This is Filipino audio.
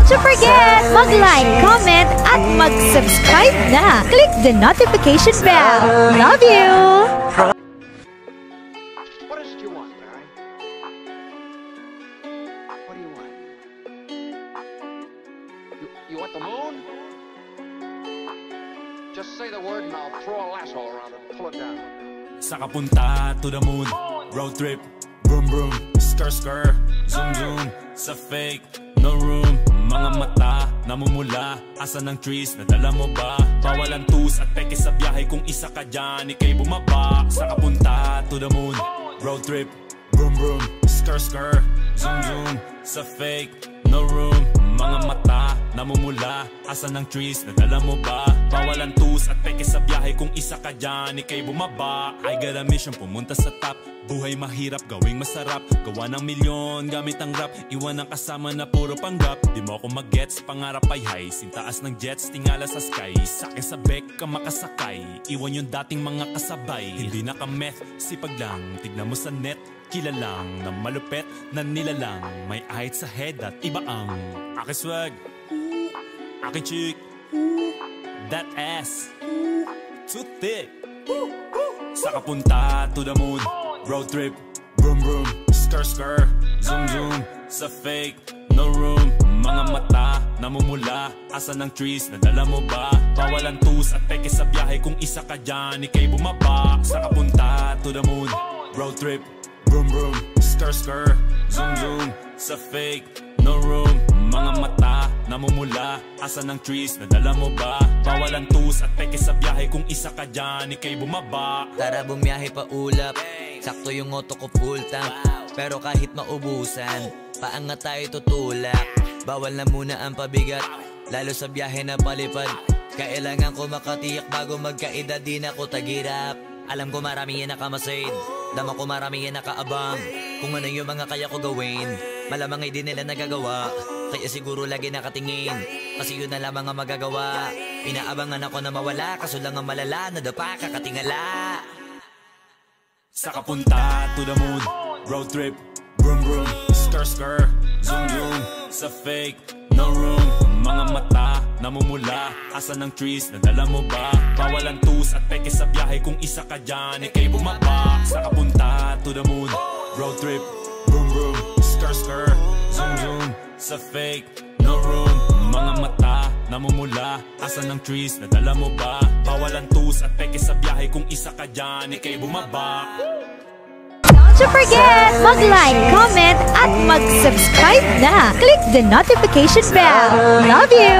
Don't you forget, mag-like, comment, at mag-subscribe na. Click the notification bell. Love you! What is it you want, Barry? What do you want? You want the moon? Just say the word and I'll throw a lasso around it and pull it down. Saka punta to the moon, road trip, vroom vroom, skr skr, zoom zoom, sa fake, no room. Mga mata, namumula, asa ng trees, nadala mo ba? Bawal ang tus at peke sa biyahe, kung isa ka dyan, ikay bumaba. Saka punta to the moon, road trip, vroom vroom, skr skr, zoom zoom, sa fake, no room. Mga mata, namumula, asa ng trees, nadala mo ba? Bawal ang tus at peke sa biyahe, kung isa ka dyan, ikay bumaba. I got a mission, pumunta sa top. Buhay mahirap, gawing masarap. Gawa ng milyon, gamit ang rap. Iwan ang kasama na puro panggap. Di mo ako mag-gets, pangarap ay high. Sintaas ng jets, tingala sa sky. Sakin sa bek ka makasakay. Iwan yung dating mga kasabay. Hindi nakameth, sipag lang. Tignan mo sa net, kilalang na malupet na nilalang. May ahit sa head at iba ang aking swag, aking chick, that ass, too thick. Saka punta to the moon, road trip, vroom vroom, skr skr, zoom zoom, sa fake, no room. Mga mata, namumula, asa ng trees, nadala mo ba? Bawal ang tus at peke sa biyahe, kung isa ka dyan, ikay bumaba. Saka punta to the moon, road trip, vroom vroom, skr skr, zoom zoom, sa fake, no room. Mga mata, namumula, asa ng trees, nadala mo ba? Bawal ang tus at peke sa biyahe, kung isa ka dyan, ikay bumaba. Tara bumiyahe pa ulap, sakto yung auto ko full tank. Pero kahit maubusan, paangat tayo tutulak. Bawal na muna ang pabigat, lalo sa biyahe na palipad. Kailangan ko makatiyak bago magkaedad, di na ko tagirap. Alam ko marami yan nakamasid, dama ko marami yan nakaabang. Kung ano yung mga kaya ko gawin, malamang ay di nila nagagawa. Kaya siguro lagi nakatingin, kasi yun na lamang ang magagawa. Inaabangan ako na mawala, kaso lang ang malala, nadapa kakatingala. Saka punta to the moon, road trip, vroom vroom, skr skr, zoom zoom, sa fake, no room. Mga mata, namumula, asa ng trees, nadala mo ba? Bawal ang tus at peke sa biyahe, kung isa ka dyan, ikay bumaba. Saka punta to the moon, road trip, vroom vroom, skr skr, zoom zoom, sa fake, no room. Mga mata, namumula, asa ng trees, nadala mo ba? Bawal ang tus at peke sa biyahe, kung isa ka dyan, ikay bumaba. Don't you forget, mag-like, comment, at mag-subscribe na. Click the notification bell. Love you!